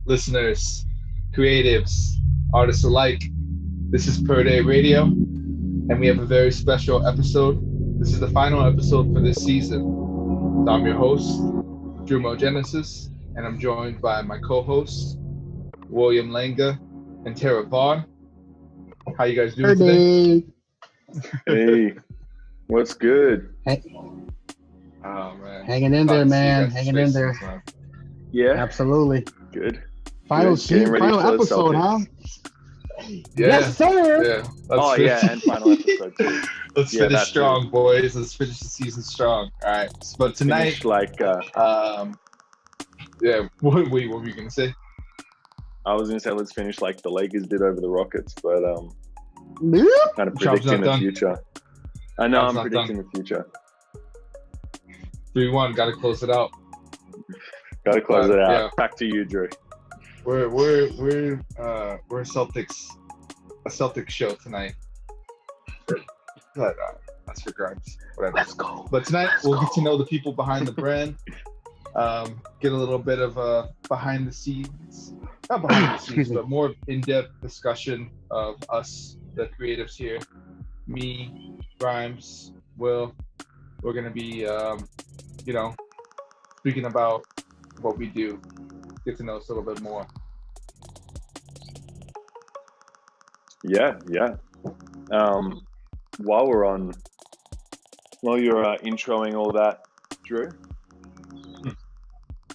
listeners, creatives, artists alike. This is Perday Radio, and we have a very special episode. This is the final episode for this season. So I'm your host, Drew Genesis, and I'm joined by my co-hosts, William Langa and Tara Vaughn. How you guys doing today? Hey, what's good? Hey, Oh man, hanging in there, man. Hanging in there. Yeah, Absolutely. good. Final Good. Getting season, ready final for the episode, huh? Yeah, Yes, sir. yeah. Oh yeah, and final episode too. Let's Yeah, finish that's strong, boys. Let's finish the season strong. All right, but tonight, Finish like yeah. What were you gonna say? I was gonna say let's finish like the Lakers did over the Rockets, but Yep. kind of Job's predicting not the done. future. I know Job's I'm not predicting the future. 3-1. Got to close it out. Got to close it out. Yeah. Back to you, Drew. We're a Celtics show tonight. But that's for Grimes. Whatever. Let's go. But tonight we'll get to know the people behind the brand. Get a little bit of behind the scenes, not behind the scenes, Excuse me. but more in-depth discussion of us, the creatives here. Me, Grimes, Will. We're gonna be, speaking about what we do. Get to know us a little bit more. Yeah. While you're introing all that, Drew,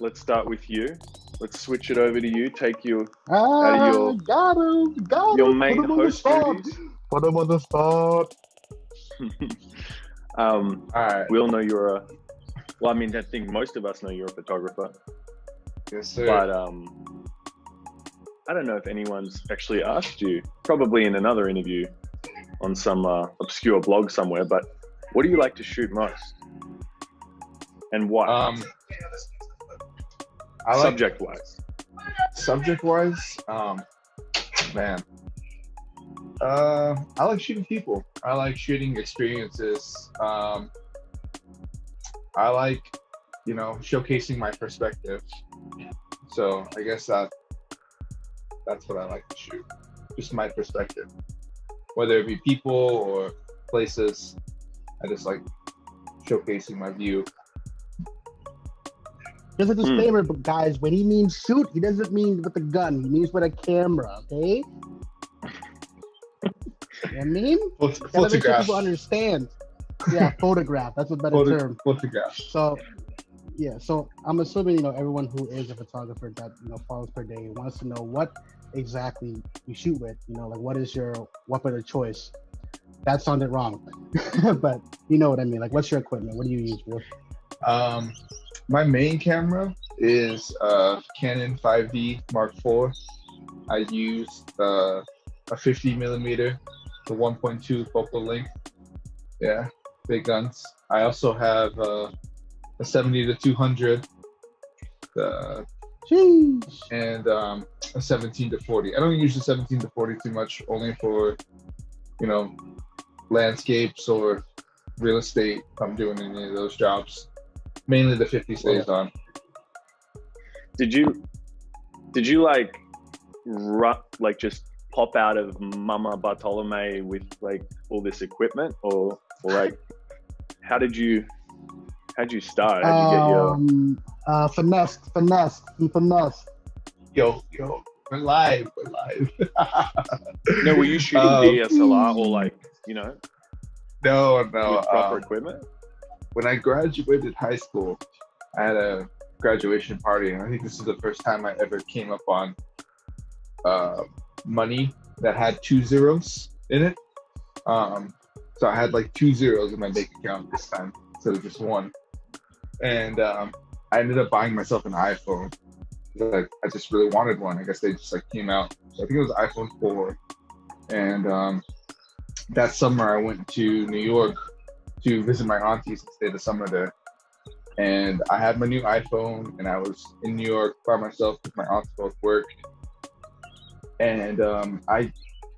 let's start with you. Let's switch it over to you. Take you out of your got him. your main Put him on the host spot. duties. Put him on the spot. All right. We all know you're a. Well, I mean, I think most of us know you're a photographer, Yes, sir. but I don't know if anyone's actually asked you. Probably in another interview on some obscure blog somewhere. But what do you like to shoot most, and what I like subject-wise? subject-wise, man. I like shooting people. I like shooting experiences. I like, showcasing my perspective. So I guess that's what I like to shoot. Just my perspective. Whether it be people or places, I just like showcasing my view. Just a disclaimer, but guys, when he means shoot, he doesn't mean with a gun. He means with a camera, okay? You know what I mean? Gotta make sure Photograph. people understand. Yeah, photograph. That's a better term. Photograph. So, yeah. So I'm assuming everyone who is a photographer that follows Perday wants to know what exactly you shoot with. Like what is your weapon of choice? That sounded wrong, but you know what I mean. Like, what's your equipment? What do you use, bro? My main camera is Canon 5D Mark IV. I use a 50 millimeter to 1.2 focal length. Yeah, big guns. I also have a 70 to 200 Jeez. and a 17 to 40. I don't use the 17 to 40 too much, only for landscapes or real estate if I'm doing any of those jobs. Mainly the 50 stays on. Did you just pop out of Mama Bartolome with like all this equipment, or like how'd you start? How'd you get your Finesse. Yo, we're live. No, were you shooting DSLR or like No, with proper equipment? When I graduated high school, I had a graduation party, and I think this is the first time I ever came up on money that had 2 zeros in it. So I had like 2 zeros in my bank account this time instead of just one. And I ended up buying myself an iPhone. Like, I just really wanted one. I guess they just like came out. So I think it was iPhone 4. And that summer I went to New York to visit my aunties and stay the summer there. And I had my new iPhone, and I was in New York by myself because my aunts both worked. And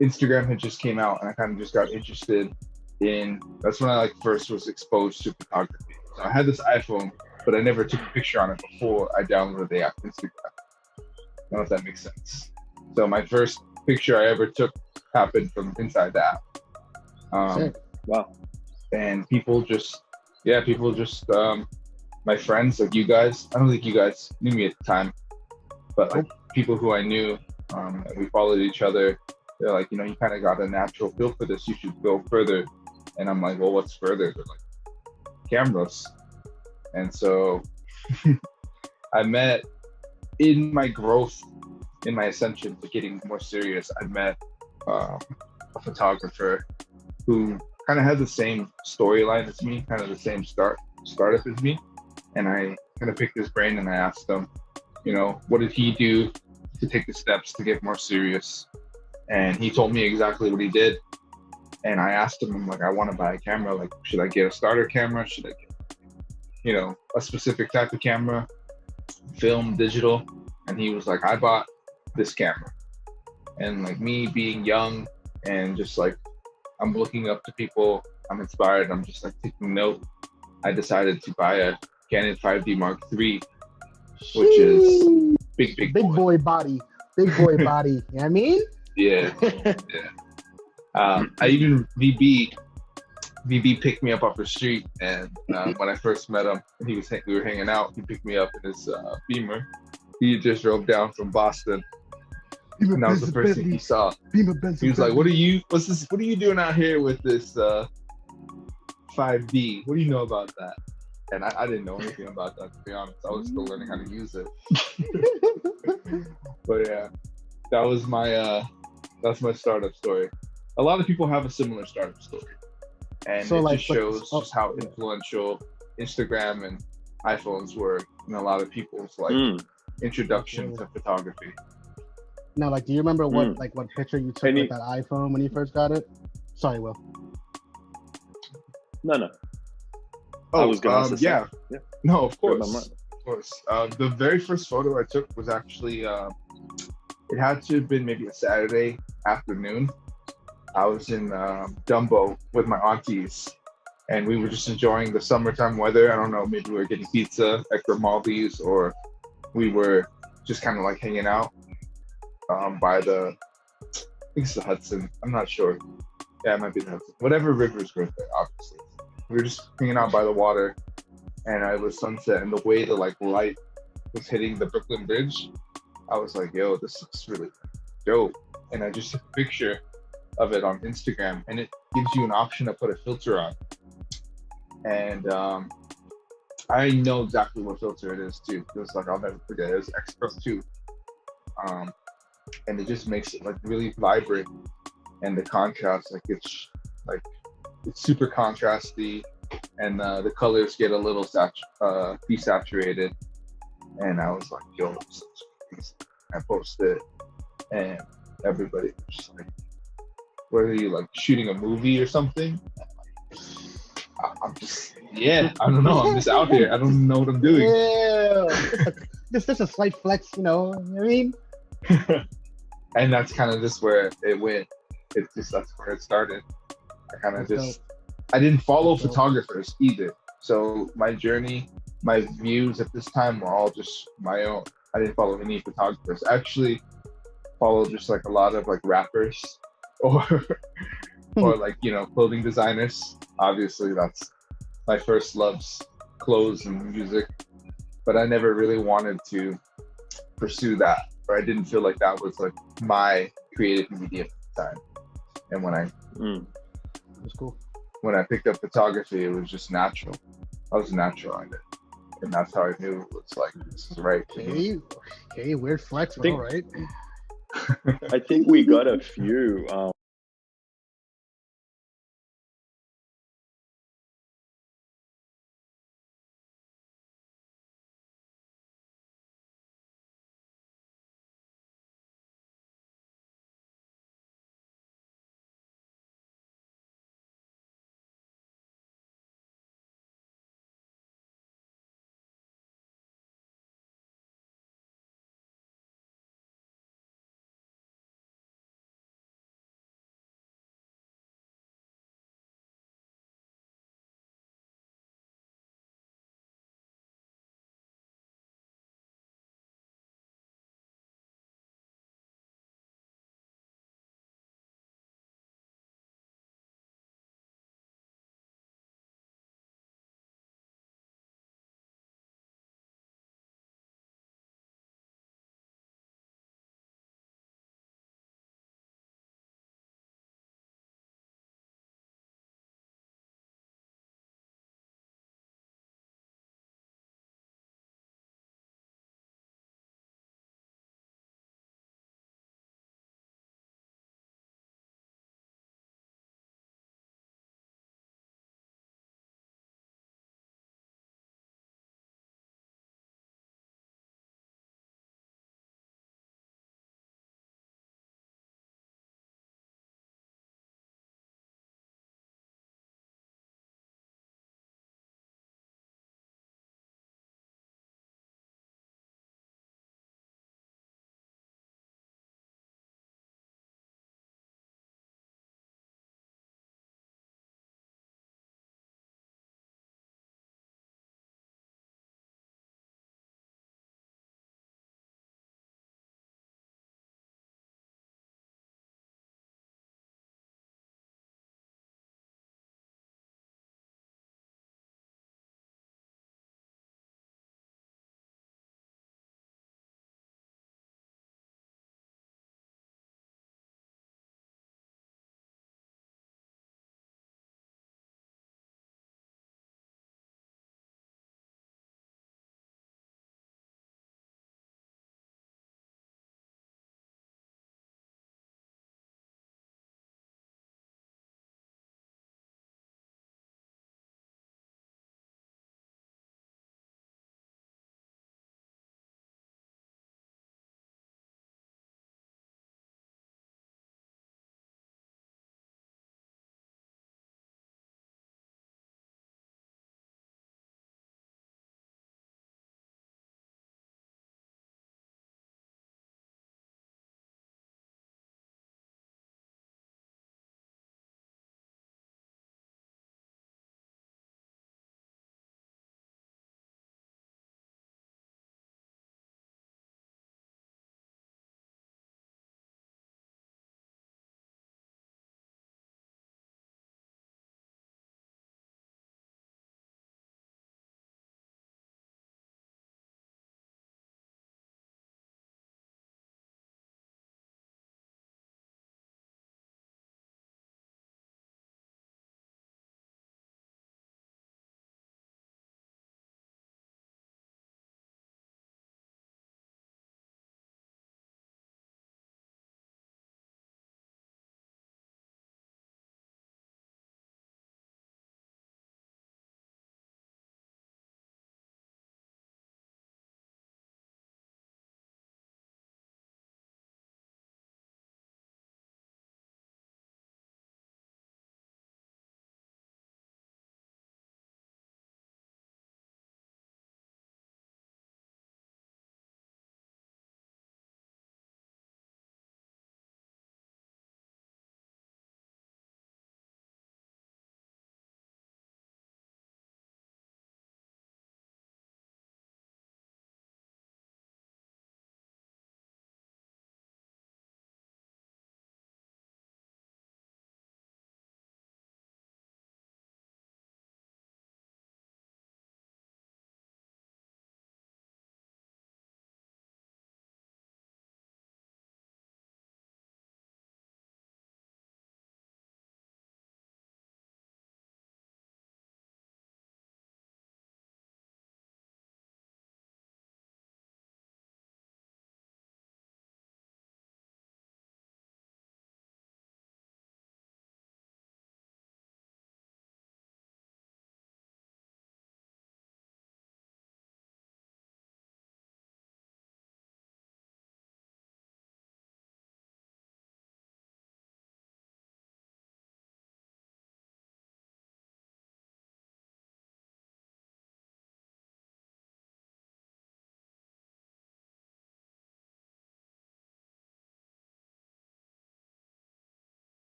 Instagram had just came out, and I kind of just got interested in. That's when I like first was exposed to photography. So I had this iPhone, but I never took a picture on it before I downloaded the app Instagram. don't know if that makes sense. So my first picture I ever took happened from inside the app. Sick. Wow. And people just my friends, like you guys, I don't think you guys knew me at the time, but like people who I knew, and we followed each other. They're like, you kind of got a natural feel for this. You should go further. And I'm like, well, what's further? They're like, cameras. And so I met in my growth, in my ascension to getting more serious, I met a photographer who kind of had the same storyline as me, kind of the same startup as me. And I kind of picked his brain and I asked him, what did he do to take the steps to get more serious? And he told me exactly what he did. And I asked him, I'm like, I want to buy a camera. Like, should I get a starter camera? Should I get, a specific type of camera, film, digital? And he was like, I bought this camera. And like me being young and just like, I'm looking up to people, I'm inspired, I'm just like taking note. I decided to buy a Canon 5D Mark III, which is big boy body. Big boy body. You know what I mean? Yeah. I even VB picked me up off the street, and when I first met him, we were hanging out. He picked me up in his Beamer. He just drove down from Boston, and that was the first thing he saw. He was like, "What are you doing out here with this 5D? What do you know about that?" And I didn't know anything about that, to be honest. I was still learning how to use it. But yeah, that was my startup story. A lot of people have a similar startup story, and so it just shows just how influential Instagram and iPhones were in a lot of people's introduction to photography. Now, do you remember what picture you took with that iPhone when you first got it? Sorry, Will. No. Oh, I was gonna yeah. No, of course. The very first photo I took was actually it had to have been maybe a Saturday afternoon. I was in Dumbo with my aunties, and we were just enjoying the summertime weather. I don't know, maybe we were getting pizza at Grimaldi's, or we were just kind of like hanging out by I think it's the Hudson. I'm not sure. Yeah, it might be the Hudson. Whatever river's right there, obviously. We were just hanging out by the water, and it was sunset, and the way the light was hitting the Brooklyn Bridge, I was like, yo, this looks really dope. And I just took a picture of it on Instagram, and it gives you an option to put a filter on. And I know exactly what filter it is too. It was I'll never forget it. It was X Pro 2. And it just makes it really vibrant, and the contrast, it's super contrasty, and the colors get a little desaturated. And I was like, yo, this looks crazy. I posted it, and everybody was just like, what are you, shooting a movie or something? I'm just, I don't know. I'm just out here. I don't know what I'm doing. Yeah. Just a slight flex, you know what I mean? And that's kind of just where it went. That's where it started. I didn't follow photographers either. So my journey, my views at this time were all just my own. I didn't follow any photographers. I actually followed just a lot of rappers or clothing designers. Obviously that's my first loves, clothes and music, but I never really wanted to pursue that, or I didn't feel like that was my creative medium at the time. And That's cool. When I picked up photography, it was just natural. I was natural at it, and that's how I knew it was this is right. Okay, weird flex, all right. I think we got a few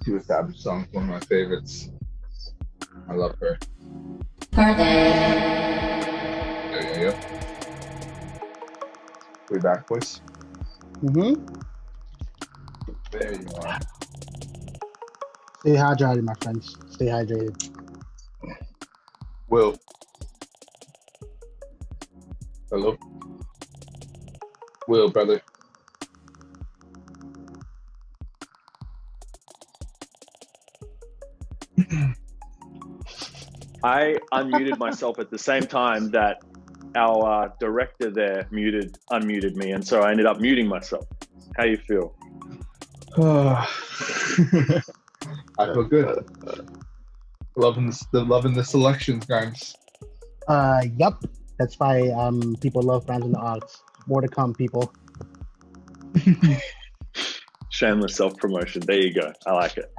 Two Established song, one of my favorites. I love her. Perday. There you go. We back, boys. Mm-hmm. There you are. Stay hydrated, my friends. Stay hydrated. Will. Hello? Will, brother. I unmuted myself at the same time that our director there unmuted me, and so I ended up muting myself. How you feel? I feel good. Loving the selections, guys. Yup. That's why people love Brands in the Odds. More to come, people. Shameless self-promotion. There you go. I like it.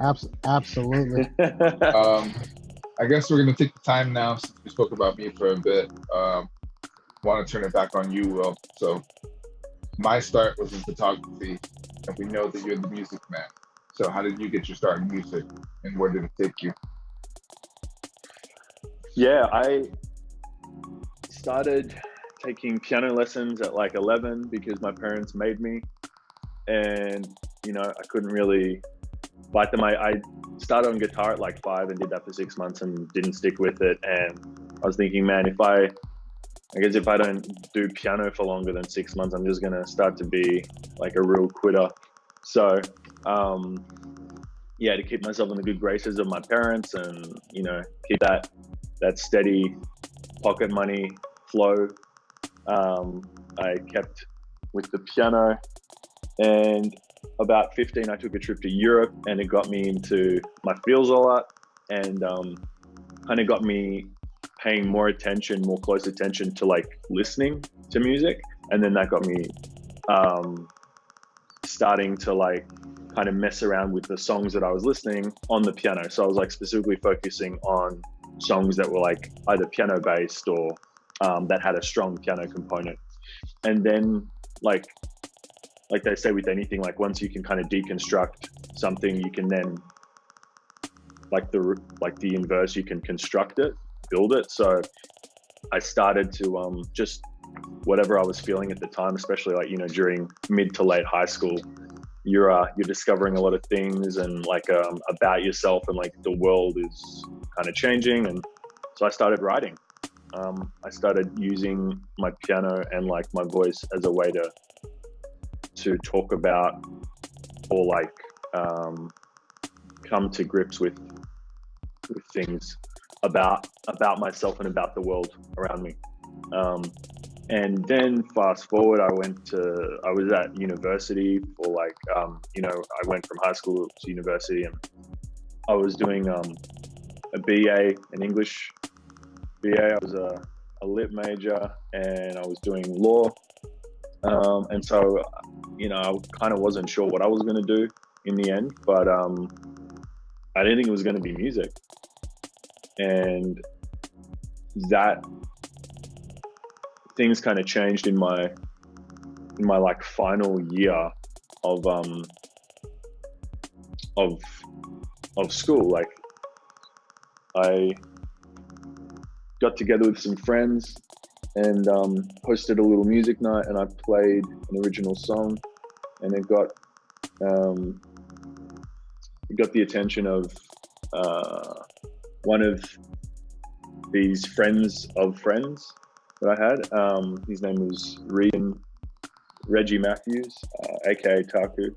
Absolutely. I guess we're gonna take the time now since we spoke about me for a bit. Want to turn it back on you, Will. So my start was in photography, and we know that you're the music man. So how did you get your start in music, and where did it take you? Yeah, I started taking piano lessons at like 11 because my parents made me, and I couldn't really bite them. I started on guitar at like 5 and did that for 6 months and didn't stick with it. And I was thinking, man, if I don't do piano for longer than 6 months, I'm just gonna start to be like a real quitter. So to keep myself in the good graces of my parents and keep that steady pocket money flow, I kept with the piano. And about 15, I took a trip to Europe, and it got me into my feels a lot, and kind of got me paying more close attention to like listening to music. And then that got me starting to like kind of mess around with the songs that I was listening on the piano. So I was like specifically focusing on songs that were like either piano based or that had a strong piano component. And then like they say with anything, like once you can kind of deconstruct something, you can then the inverse, you can construct it, build it. So I started to just whatever I was feeling at the time, especially like during mid to late high school, you're discovering a lot of things and like about yourself, and like the world is kind of changing. And so I started writing. I started using my piano and like my voice as a way to talk about or like come to grips with things about myself and about the world around me. And then fast forward, I was at university for like I went from high school to university, and I was doing a BA, an English BA. I was a lit major, and I was doing law. And so, I kind of wasn't sure what I was going to do in the end, but I didn't think it was going to be music. And that things kind of changed in my like final year of school. Like I got together with some friends and hosted a little music night, and I played an original song, and it got the attention of one of these friends of friends that I had. His name was Reggie Matthews, aka Taku.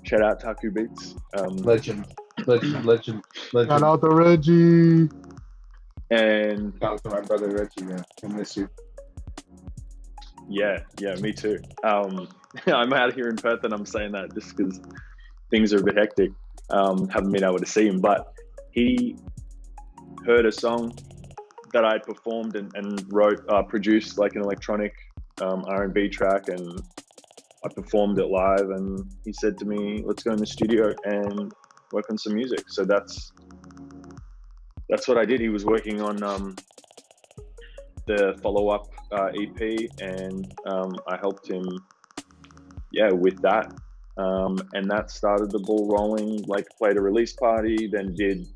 Shout out Taku Beats. Legend. Shout out to Reggie. And shout out to my brother Reggie, man. I miss you. Yeah, me too. I'm out here in Perth, and I'm saying that just because things are a bit hectic. Haven't been able to see him, but he heard a song that I performed and wrote, produced like an electronic R&B track, and I performed it live. And he said to me, "Let's go in the studio and work on some music." So that's what I did. He was working on the follow-up EP, and I helped him, with that. And that started the ball rolling. Like played a release party, then did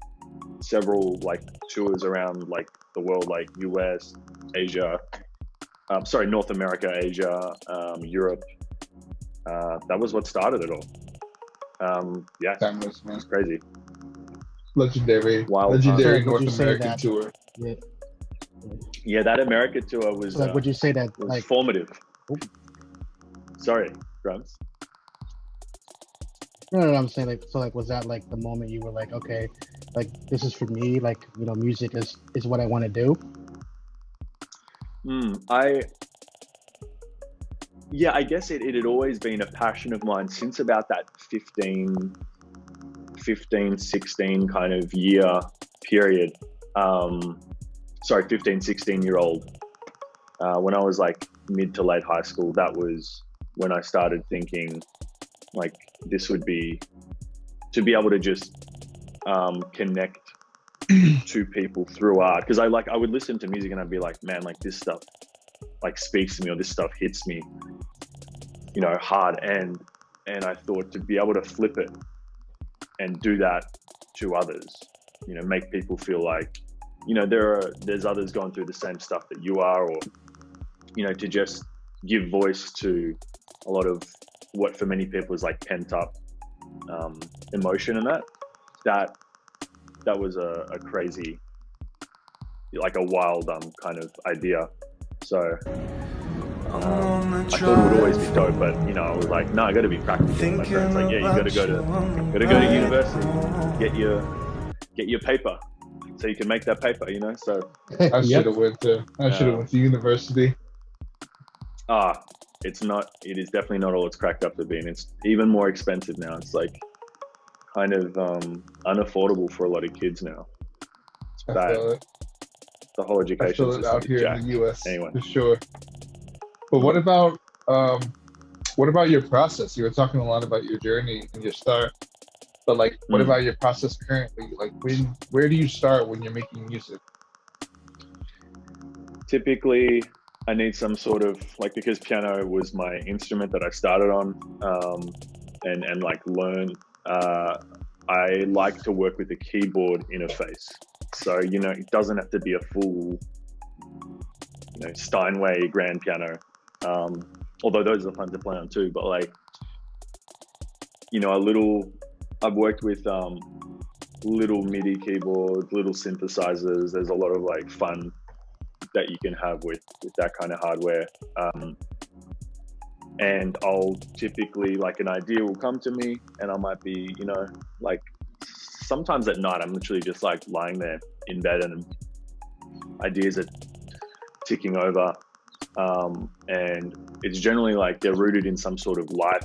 several like tours around like the world, like US, Asia, North America, Asia, Europe. That was what started it all. Yeah, Timeless, man. it's crazy. Legendary North American tour. Yeah, that America tour was. So, like, would you say that was like formative? Sorry, Grumps. No, I'm saying like, so like, was that like the moment you were like, okay, like this is for me, like, you know, music is what I want to do? I guess it had always been a passion of mine since about that 15, 16 kind of year period. 15, 16-year-old. When I was like mid to late high school, that was when I started thinking like this would be to be able to just connect to people through art. Because I would listen to music and I'd be like, man, like this stuff like speaks to me, or this stuff hits me, you know, hard. And I thought to be able to flip it and do that to others, you know, make people feel like, you know, there's others going through the same stuff that you are, or, you know, to just give voice to a lot of what for many people is like pent up emotion, and that was a crazy, like a wild kind of idea. So I thought it would always be dope, but you know, I was like, no, I got to be practical. My friends like, yeah, you got to go to university, get your paper, so you can make that paper, you know. So I should have went to university. It is definitely not all it's cracked up to be, and it's even more expensive now. It's like kind of unaffordable for a lot of kids now. It's bad. The whole education system out here jacked. in the US, anyway. For sure. But what about your process? You were talking a lot about your journey and your start, but like, what about your process currently? Like, where do you start when you're making music? Typically, I need some sort of like, because piano was my instrument that I started on, and like learn. I like to work with the keyboard interface. So, you know, it doesn't have to be a full, you know, Steinway grand piano. Although those are fun to play on too, but like, you know, I've worked with little MIDI keyboards, little synthesizers. There's a lot of like fun that you can have with that kind of hardware. And I'll typically, like, an idea will come to me, and I might be, you know, like sometimes at night, I'm literally just like lying there in bed and ideas are ticking over. And it's generally like they're rooted in some sort of life,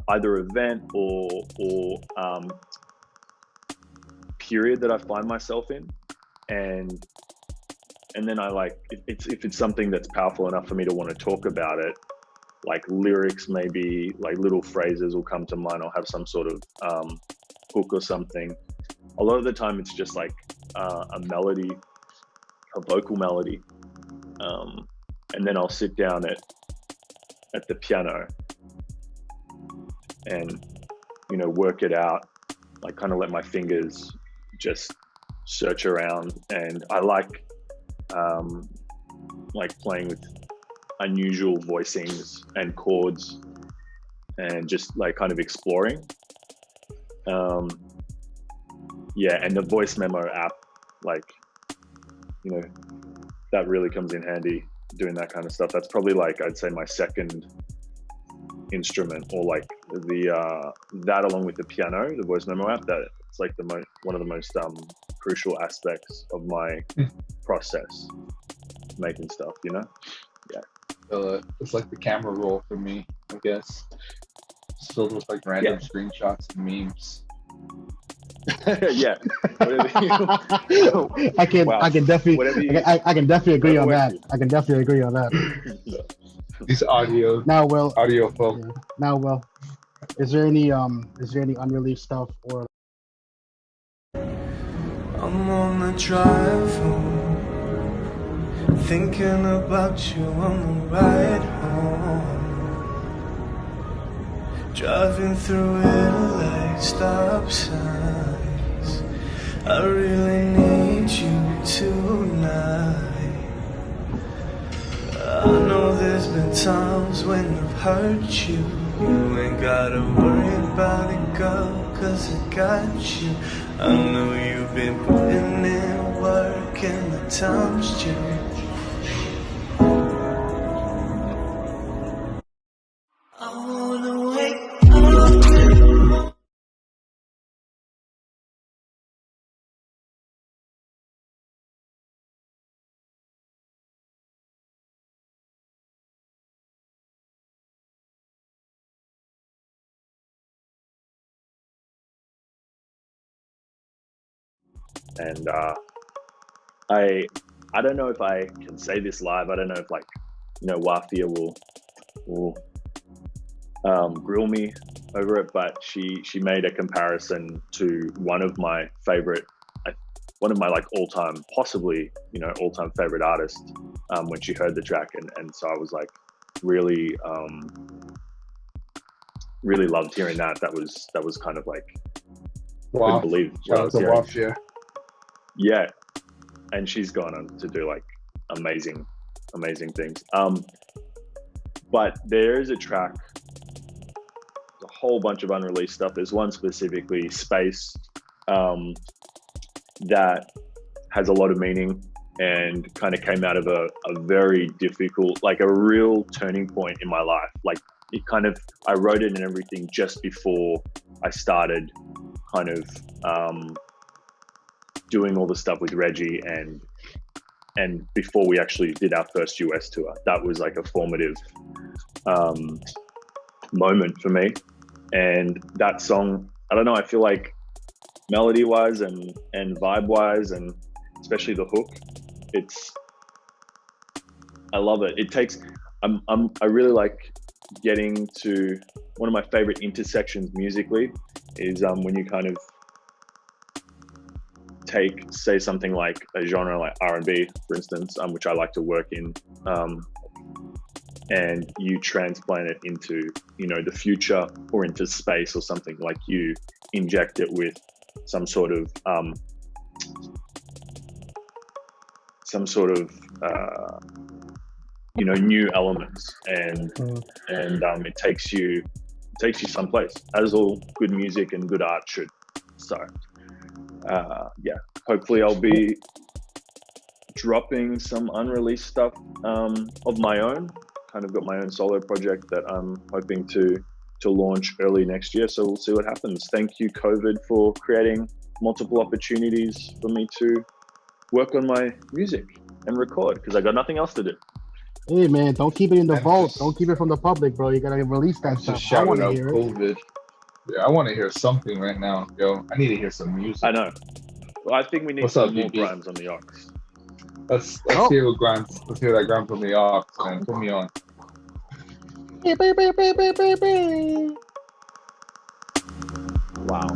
either event or period that I find myself in. And then I like, if it's something that's powerful enough for me to want to talk about it, like lyrics, maybe like little phrases will come to mind. I'll have some sort of hook or something. A lot of the time it's just like a melody, a vocal melody. And then I'll sit down at the piano and, you know, work it out, like kind of let my fingers just search around. And I like playing with unusual voicings and chords and just like kind of exploring. Yeah, and the voice memo app, like, you know, that really comes in handy doing that kind of stuff. That's probably like, I'd say my second instrument, or like that along with the piano, the voice memo app, that it's like one of the most crucial aspects of my process making stuff, you know? Yeah. It's like the camera roll for me, I guess. It's filled with like random screenshots and memes. Yeah. I can definitely agree on that. I can definitely agree on that. These audio folk. Yeah. Now, well, is there any unreleased stuff, or? I'm on the drive home, thinking about you on the ride home. Driving through it like stop signs. I really need you tonight. I know there's been times when I've hurt you. You ain't gotta worry about it, girl, 'cause I got you. I know you've been putting in work and the time's changed. I wanna wake up. And I don't know if I can say this live. I don't know if Wafia will grill me over it, but she made a comparison to one of my all-time, possibly all-time favorite artists when she heard the track, and so I was like really loved hearing that. That was kind of like, Wow. couldn't believe what I was hearing. Yeah, and she's gone on to do like amazing things. But there is a track, a whole bunch of unreleased stuff. There's one specifically, Space, that has a lot of meaning and kind of came out of a very difficult, like a real turning point in my life. Like I wrote it and everything just before I started kind of doing all the stuff with Reggie and before we actually did our first US tour. That was like a formative moment for me. And that song, I don't know, I feel like melody wise and vibe wise, and especially the hook, I love it. It takes, I really like getting to one of my favorite intersections musically is when you kind of say something like a genre like R&B, for instance, which I like to work in, and you transplant it into, the future or into space or something, like you inject it with some sort of new elements, and it takes you someplace, as all good music and good art should. So hopefully I'll be dropping some unreleased stuff of my own. Kind of got my own solo project that I'm hoping to launch early next year. So we'll see what happens. Thank you, COVID, for creating multiple opportunities for me to work on my music and record, because I got nothing else to do. Hey man, don't keep it in the vault. Don't keep it from the public, bro. You gotta release that stuff. Just shouting out COVID. Yeah, I want to hear something right now, yo. I need to hear some music. I know. Well, I think we need some more Grimes on the aux. Let's hear what Grimes. Let's hear that Grimes on the aux, man. Put me on. Wow.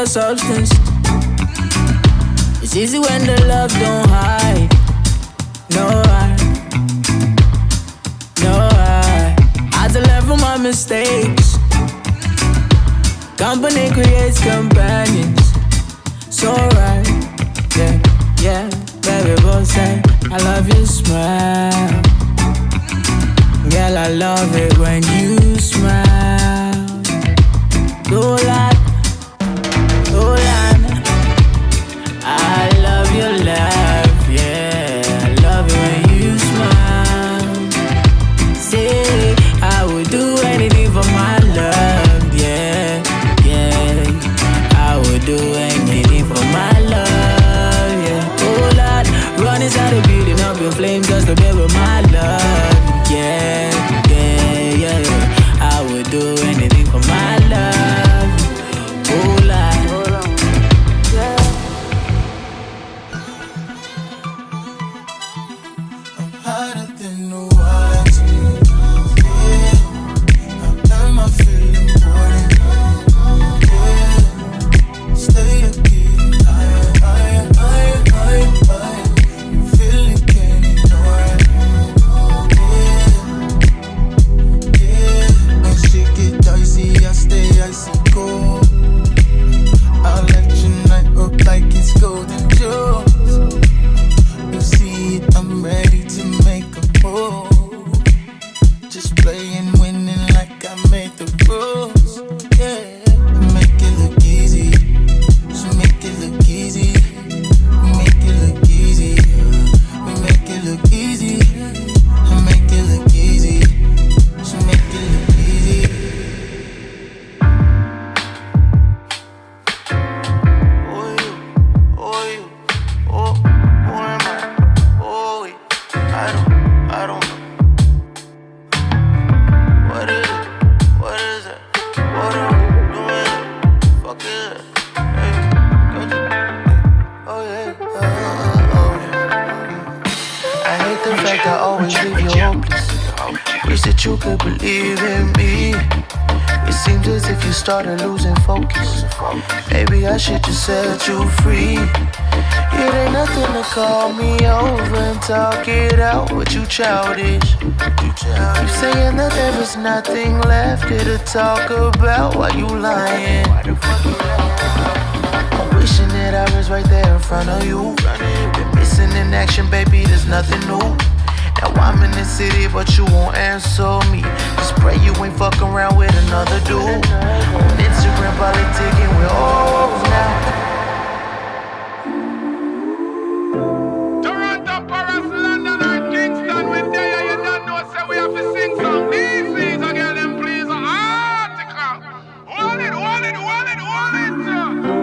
Substance. It's easy when the love don't hide. No, I had to learn from my mistakes. Company creates companions. So right, yeah, baby, both say I love your smile. Girl, I love it when you smile. Do like I love your laugh, yeah. I love it when you smile. Say I would do anything for my love, yeah. I like I always leave you hopeless. Wish that you could believe in me. It seems as if you started losing focus. Maybe I should just set you free. It ain't nothing to call me over and talk it out with you childish. You saying that there is nothing left here to talk about while you lying. I'm wishing that I was right there in front of you. Been missing in action, baby, there's nothing new. Now I'm in the city, but you won't answer me. Just pray you ain't fucking around with another dude. On Instagram, politicking with hoes now. Toronto, Paris, London, and Kingston. When they are, you don't know, say we have to sing some. These again, them please, article. Hold it.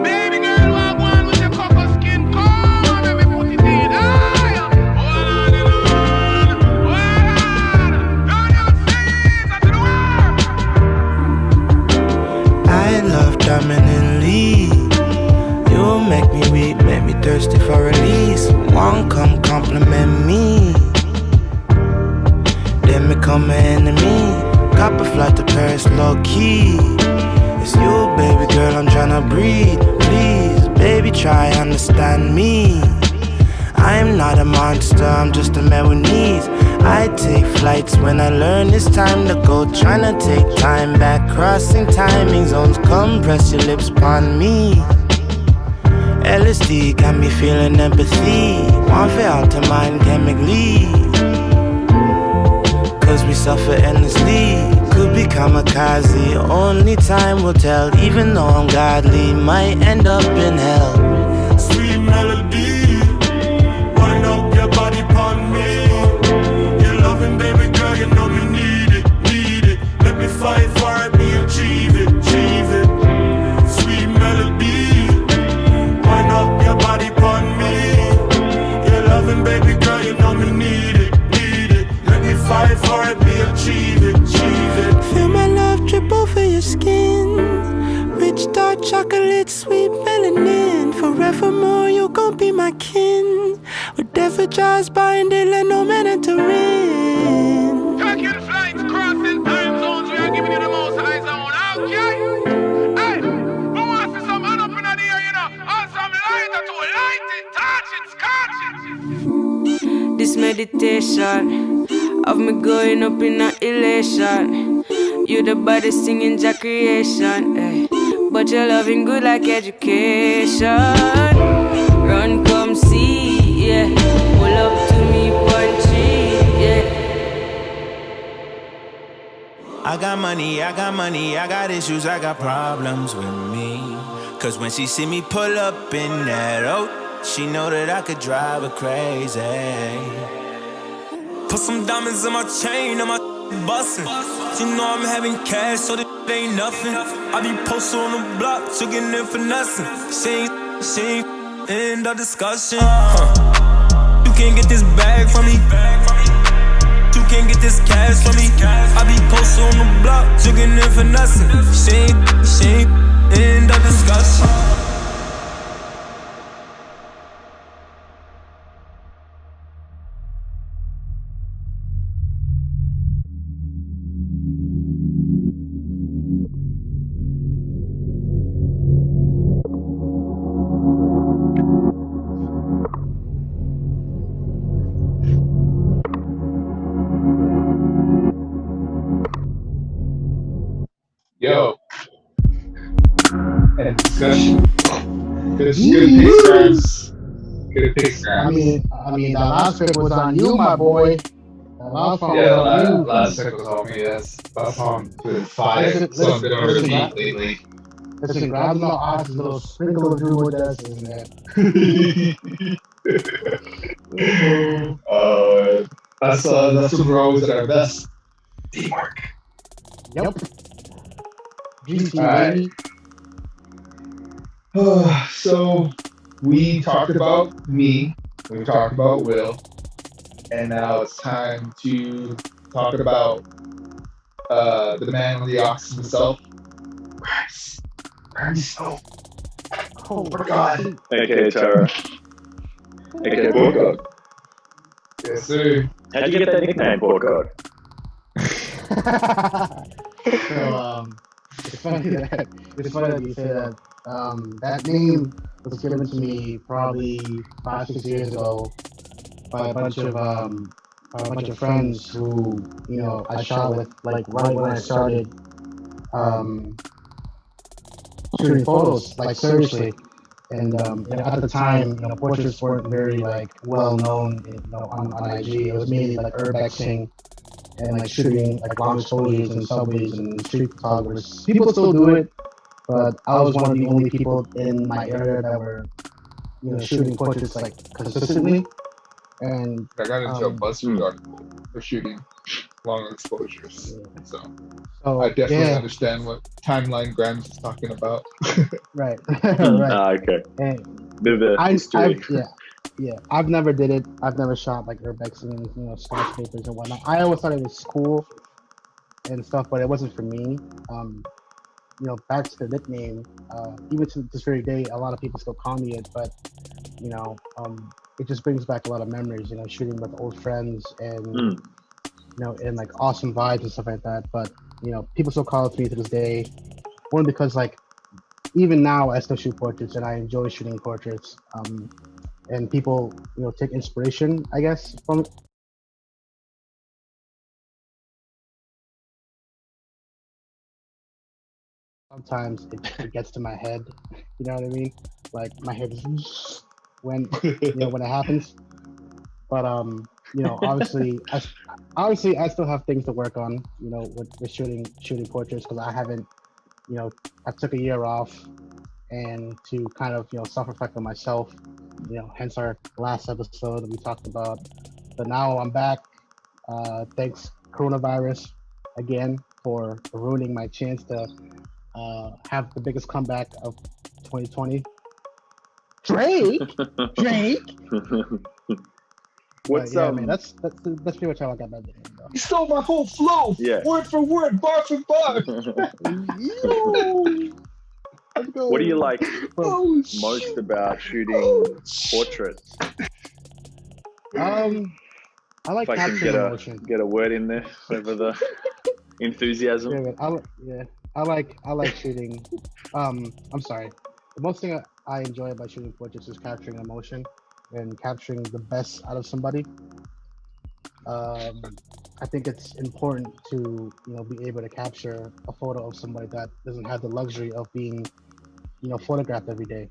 Baby girl, walk one with your cocoa skin. Come, let me put it in. I love dominantly. You make me weak, make me thirsty for release. One come compliment me, then become an enemy. Cop a flight to Paris, low key. It's you, baby girl, I'm tryna breathe. Please, baby, try understand me. I am not a monster, I'm just a man with needs. I take flights when I learn it's time to go. Tryna take time back, crossing timing zones. Come press your lips upon me. LSD got me feeling empathy. One for out to mind chemically. Cause we suffer endlessly. Could be kamikaze, only time will tell. Even though I'm godly, might end up in hell. Sweet melody, wind up your body upon me. You're loving, baby girl, you know me need it. Let me fight for it, me achieve it. Sweet melody, wind up your body upon me. You're loving, baby girl, you know me need it. Let me fight for it, me achieve it. Feel my love drip over your skin. Rich dark chocolate, sweet melanin. Forevermore, you gon' be my kin. Whatever drives by and they let no man enter in. Taking flights, crossing time zones, we are giving you the most high zone, okay? Hey, who wants to see some hand up in the air, you know? Or some lighter to light it, touch it, scotch it. This meditation of me going up in a elation. You the baddest thing in your creation, eh. But you're loving good like education. Run, come see, yeah. Pull up to me, punchy, yeah. I got money, I got issues, I got problems with me. Cause when she see me pull up in that she know that I could drive her crazy. Put some diamonds in my chain, and my bustin'. You know I'm having cash, so this ain't nothing. I be posted on the block, chicken in for nothing. She ain't end of discussion. You can't get this bag from me. You can't get this cash from me. I be posted on the block, chicken in for nothing. She ain't end of discussion. Yo. And discussion. Good picks, guys. Good picks, guys. I mean, the last pick was on you, my boy. The last one was on you. Last pick was on me. That song did fire. So I'm been on repeat lately. Listen, grab the little odds, a little sprinkle of Drew with us, and that's when we're always at our best. Teamwork. Yep. GT, baby. So we talked about me, we talked about Will, and now it's time to talk about the man on the ox himself, Bryce. Oh my God. AKA Tara. AKA Bulldog. Yeah, Yes, sir. How'd you get that nickname, Port God? So it's funny that you say that. That name was given to me probably 5-6 years ago by a bunch of friends who I shot with like right when I started shooting photos like seriously. And at the time, portraits weren't very like well known, on IG. It was mainly like urbexing and like shooting like long exposures and subways and street photographers. People still do it, but I was one of the only people in my area that were shooting portraits like consistently. And I got into a BuzzFeed article for shooting long exposures. So I definitely understand what timeline Grimes is talking about. Right. Right. Okay. And Bit of a history. I've never did it. I've never shot like urbexing and skyscrapers and whatnot. I always thought it was cool and stuff, but it wasn't for me. Back to the nickname. Even to this very day, a lot of people still call me it, but it just brings back a lot of memories. Shooting with old friends and and like awesome vibes and stuff like that. But people still call it to me to this day. One, because like even now I still shoot portraits and I enjoy shooting portraits. And people take inspiration, I guess, from it. Sometimes it gets to my head. You know what I mean? Like my head is when when it happens. But obviously I still have things to work on. With shooting portraits, because I haven't. I took a year off, and to kind of self-reflect on myself. Hence our last episode we talked about. But now I'm back. Thanks coronavirus again for ruining my chance to have the biggest comeback of 2020. Drake. What's man, that's pretty much how I got that name, though. You stole my whole flow. Yeah. Word for word, bar for bar. Let's go. What do you like most about shooting portraits? I like If I can capturing emotion. get a word in there over the enthusiasm. I like shooting. I'm sorry. The most thing I enjoy about shooting portraits is capturing emotion and capturing the best out of somebody. I think it's important to be able to capture a photo of somebody that doesn't have the luxury of being photographed every day.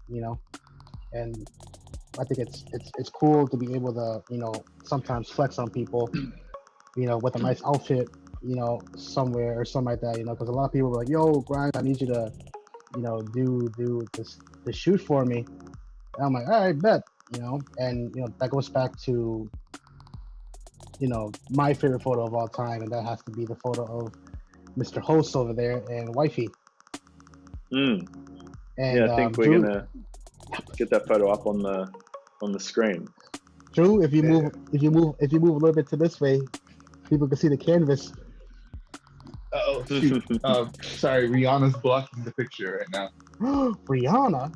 And I think it's cool to be able to sometimes flex on people with a nice outfit somewhere or something like that, because a lot of people were like, yo, Grimes, I need you to do this shoot for me. And I'm like, all right, bet. And that goes back to my favorite photo of all time, and that has to be the photo of Mr. Host over there and Wifey. And I think we're gonna get that photo up on the screen. Drew, if you move a little bit to this way, people can see the canvas. Oh shoot. Sorry, Rihanna's blocking the picture right now. Rihanna?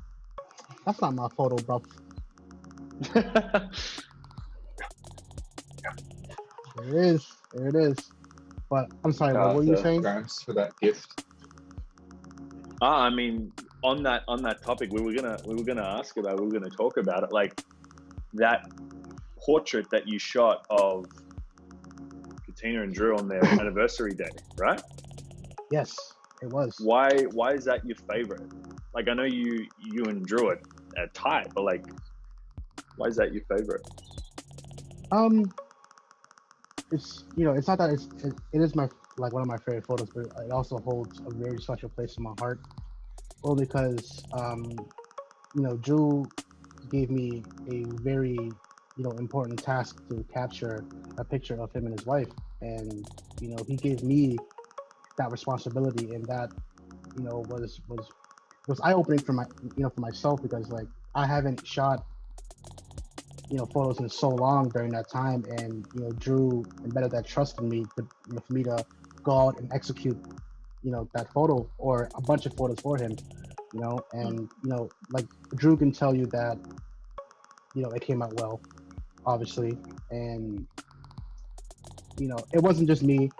That's not my photo, bro. There it is. But I'm sorry, what were you saying? Grimes for that gift. I mean, on that topic, we were gonna ask about. We were gonna talk about it, like that portrait that you shot of Katina and Drew on their anniversary day, right? Yes, it was. Why is that your favorite? Like, I know you and Drew are tight, but like, why is that your favorite? It's it's not that it is my one of my favorite photos, but it also holds a very special place in my heart. Well, because Drew gave me a very important task to capture a picture of him and his wife, and he gave me that responsibility, and that was eye-opening for for myself, because like I haven't shot photos in so long during that time, and Drew embedded that trust in me for me to go out and execute that photo or a bunch of photos for him, and like Drew can tell you that it came out well, obviously, and it wasn't just me.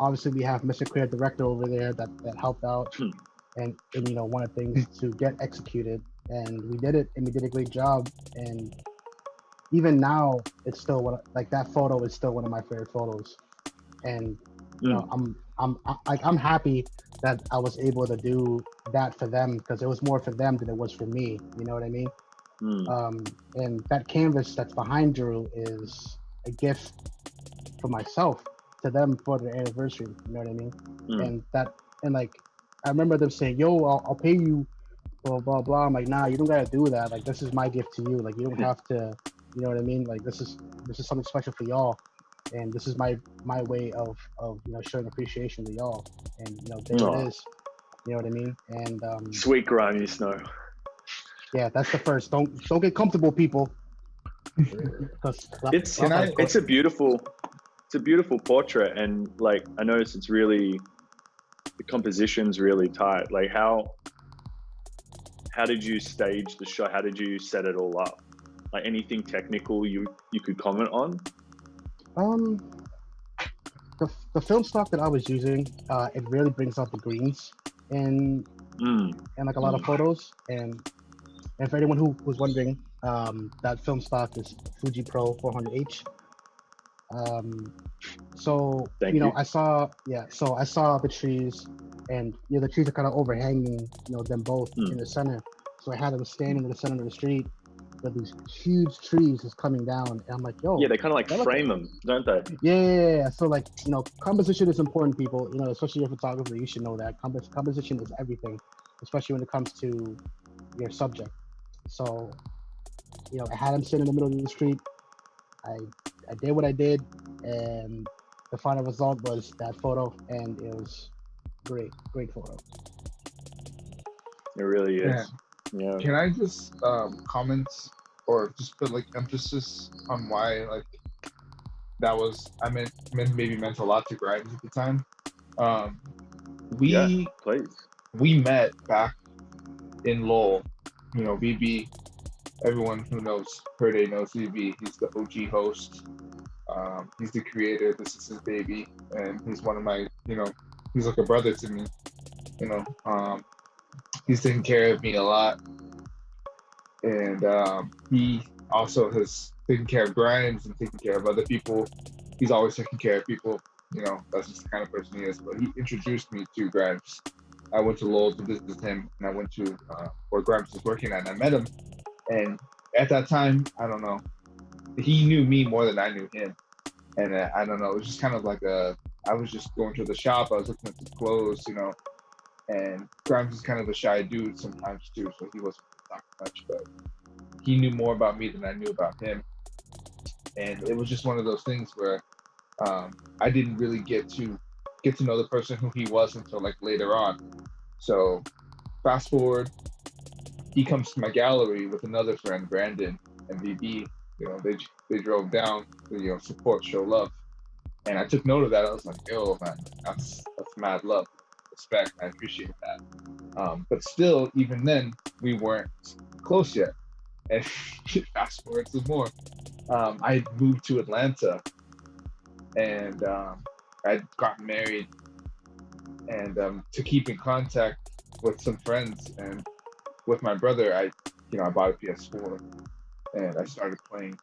Obviously we have Mr. Clear director over there that helped out and wanted things to get executed, and we did it, and we did a great job. And even now, it's still that photo is still one of my favorite photos. And I'm happy that I was able to do that for them, because it was more for them than it was for me. You know what I mean? And that canvas that's behind Drew is a gift for myself to them for their anniversary. You know what I mean? And like, I remember them saying, "Yo, I'll pay you, blah blah blah." I'm like, "Nah, you don't gotta do that. Like, this is my gift to you. Like, you don't have to. You know what I mean? Like, this is something special for y'all, and this is my way of showing appreciation to y'all." And there it is. You know what I mean? And sweet grimy snow. Yeah, that's the first. Don't get comfortable, people. It's a beautiful portrait, and like I noticed the composition's really tight. Like how did you stage the shot? How did you set it all up? Like anything technical you could comment on? The film stock that I was using, it really brings out the greens and like a lot of photos. And for anyone who's wondering, that film stock is Fuji Pro 400H. So I saw the trees, and the trees are kind of overhanging them both in the center. So I had them standing in the center of the street with these huge trees just coming down, and I'm like, yo, they kind of like frame them, don't they? Yeah. So like composition is important, people. Especially your photographer, you should know that composition is everything, especially when it comes to your subject. So I had him sitting in the middle of the street. I did what I did, and the final result was that photo, and it was great photo. It really is. Yeah. Can I just comment or just put like emphasis on why like that was? I meant maybe meant a lot to Grimes at the time. We met back in Lowell. VB. Everyone who knows Perday knows VB. He's the OG host. He's the creator. This is his baby, and he's one of my, he's like a brother to me. He's taken care of me a lot, and he also has taken care of Grimes and taken care of other people. He's always taking care of people. That's just the kind of person he is. But he introduced me to Grimes. I went to Lowell to visit him, and I went to where Grimes was working at, and I met him. And at that time, I don't know, he knew me more than I knew him. And I don't know, it was just kind of like I was just going to the shop, I was looking at the clothes, and Grimes is kind of a shy dude sometimes too, so he wasn't talking much, but he knew more about me than I knew about him. And it was just one of those things where I didn't really get to know the person who he was until like later on. So fast forward, he comes to my gallery with another friend, Brandon and VB. They drove down to support, show love, and I took note of that. I was like, yo, man, that's mad love, respect. I appreciate that. But still, even then, we weren't close yet. And fast forward some more. I moved to Atlanta, and I got married, and to keep in contact with some friends and with my brother, I bought a PS4, and I started playing,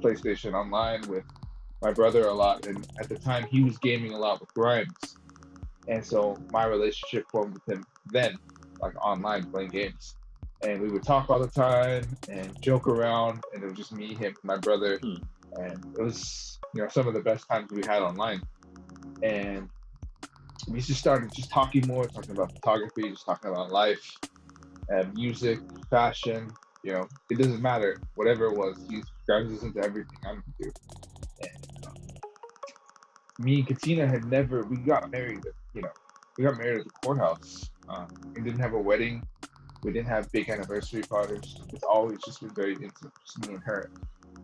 PlayStation online with my brother a lot. And at the time, he was gaming a lot with Grimes, and so my relationship formed with him then, like online playing games. And we would talk all the time and joke around, and it was just me, him, and my brother, and it was some of the best times we had online. And we just started just talking more, talking about photography, just talking about life. Music, fashion, it doesn't matter. Whatever it was, Grimes is into everything I'm into. And me and Katina we got married at the courthouse. We didn't have a wedding. We didn't have big anniversary parties. It's always just been very intimate, just me and her.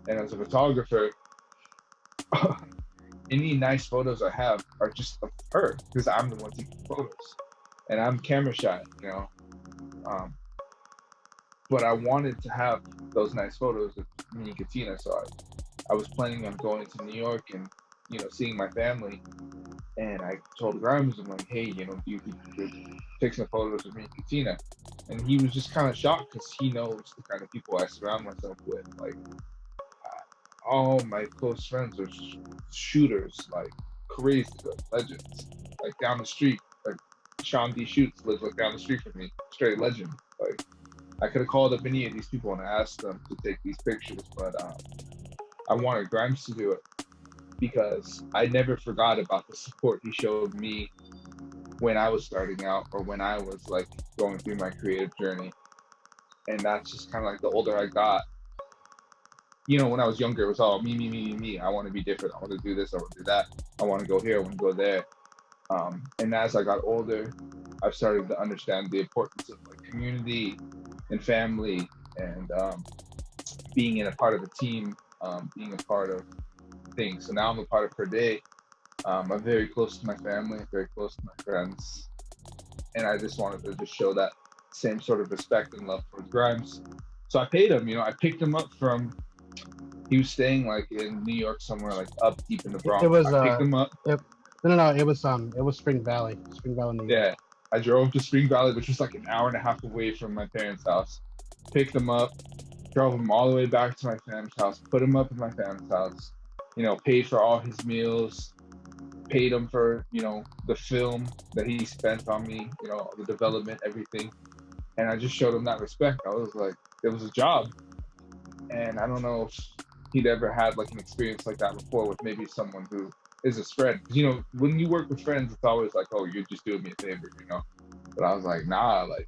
And as a photographer, any nice photos I have are just of her, because I'm the one taking photos. And I'm camera shy, but I wanted to have those nice photos of me and Katina, so I was planning on going to New York and seeing my family. And I told Grimes, I'm like, hey, do you think you could take some photos of me and Katina? And he was just kind of shocked because he knows the kind of people I surround myself with. Like, all my close friends are shooters, like crazy good legends. Like down the street, like Sean D. Shoots lives like down the street from me, straight legend. Like I could have called up any of these people and asked them to take these pictures, but I wanted Grimes to do it because I never forgot about the support he showed me when I was starting out or when I was like going through my creative journey. And that's just kind of like the older I got. When I was younger, it was all me, me, me, me, me. I want to be different. I want to do this. I want to do that. I want to go here. I want to go there. And as I got older, I've started to understand the importance of like community and family and being in a part of a team, being a part of things. So now I'm a part of Perday. I'm very close to my family, very close to my friends. And I just wanted to just show that same sort of respect and love towards Grimes. So I paid him, I picked him up from, he was staying like in New York somewhere, like up deep in the Bronx. It was I picked him up. No, it was Spring Valley, New York. Yeah, I drove to Spring Valley, which was like an hour and a half away from my parents' house. Picked him up, drove him all the way back to my family's house, put him up in my family's house. Paid for all his meals, paid him for the film that he spent on me, the development, everything. And I just showed him that respect. I was like, it was a job. And I don't know if he'd ever had like an experience like that before with maybe someone who is his friend. When you work with friends, it's always like, oh, you're just doing me a favor, But I was like, nah, like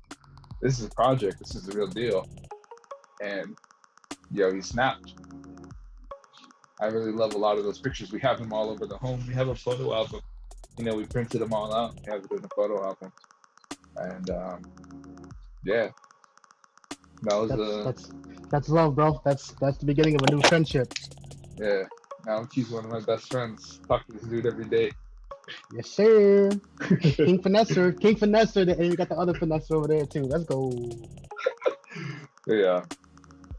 this is a project. This is the real deal. And he snapped. I really love a lot of those pictures. We have them all over the home. We have a photo album. We printed them all out. We have it in a photo album. And yeah, that was that's love, bro. That's the beginning of a new friendship. Yeah, now he's one of my best friends. Talk to this dude every day. Yes, sir. King Finesser, and you got the other Finesser over there too. Let's go. Yeah.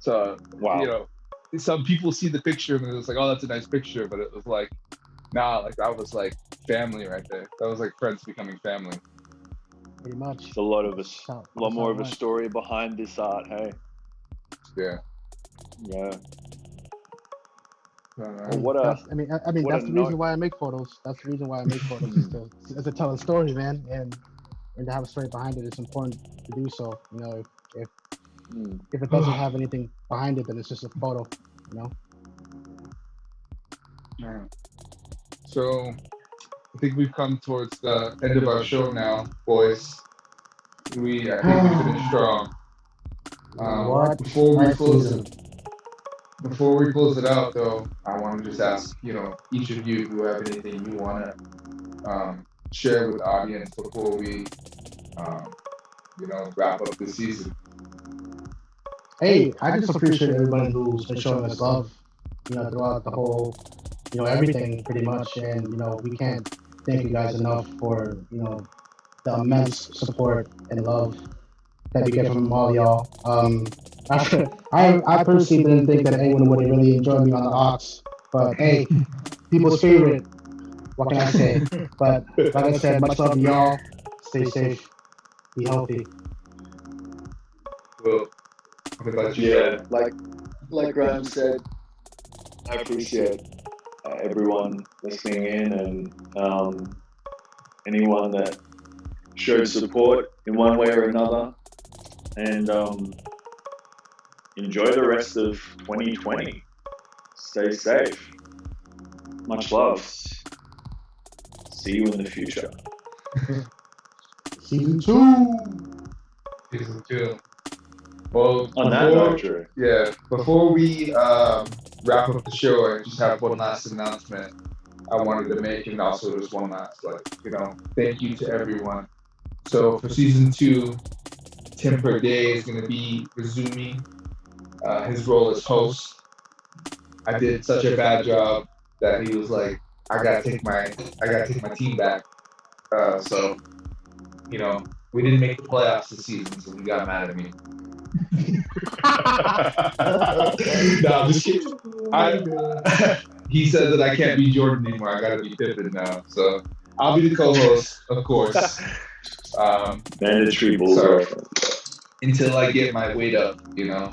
So wow. Some people see the picture and it's like, oh, that's a nice picture, but it was like, nah, like that was like family right there. That was like friends becoming family. Pretty much. It's a lot more of a story behind this art, hey? Yeah. Yeah. That's the reason why I make photos. That's the reason why I make photos is to tell a story, man, and to have a story behind it. It's important to do so. If it doesn't have anything behind it, then it's just a photo. Yeah. So I think we've come towards the end of our show now, boys. I think we finished strong. Before we close it out, though, I want to just ask, each of you who have anything you want to share with the audience before we, wrap up the season. Hey, I just appreciate everybody who's been showing us love, throughout the whole, everything pretty much. And, we can't thank you guys enough for, the immense support and love that we get from all y'all. I personally didn't think that anyone would really enjoy me on the Ox, but hey, people's favorite. What can I say? But like I said, much love to y'all. Stay safe. Be healthy. Well, what about you? Yeah, like Graham said, I appreciate everyone listening in and anyone that showed support in one way or another. And enjoy the rest of 2020. Stay safe. Much love. See you in the future. Season 2. Season 2. Well, on that note, Drew. Yeah, before we wrap up the show, I just have one last announcement I wanted to make, and also just one last, thank you to everyone. So for season 2, Tim Perday is going to be resuming his role as host. I did such a bad job that he was like, I gotta take my team back. So, we didn't make the playoffs this season, so he got mad at me. No, I'm just kidding. he said that I can't be Jordan anymore. I gotta be Pippen now. So I'll be the co-host, of course. Mandatory Bulls. So until I get my weight up, you know,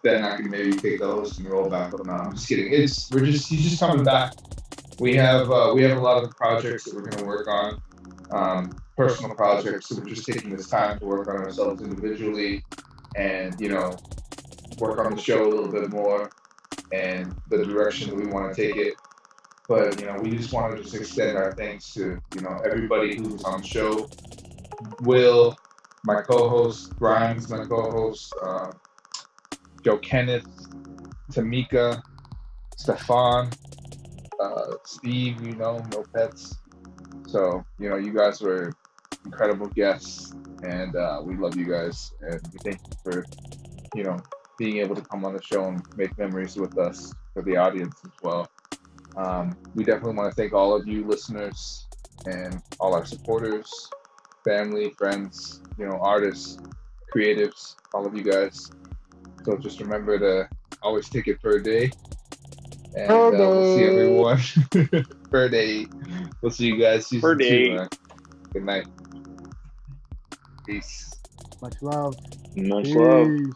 then I can maybe take the hosting role back. But no, I'm just kidding. He's just coming back. We have a lot of projects that we're gonna work on, personal projects. So we're just taking this time to work on ourselves individually, and you know, work on the show a little bit more and the direction that we want to take it. But you know, we just want to just extend our thanks to, you know, everybody who was on the show. Will, my co-host, Grimes, my co-host, Joe Kenneth, Tamika, Stefan, Steve, you know, no pets. So, you know, you guys were incredible guests, and we love you guys, and we thank you for, you know, being able to come on the show and make memories with us, for the audience as well. We definitely want to thank all of you listeners and all our supporters, family, friends, you know, artists, creatives, all of you guys. So just remember to always take it per day. And we'll see everyone. Perday. We'll see you guys season Perday. 2, man. Good night. Peace. Much love. Much love. Peace.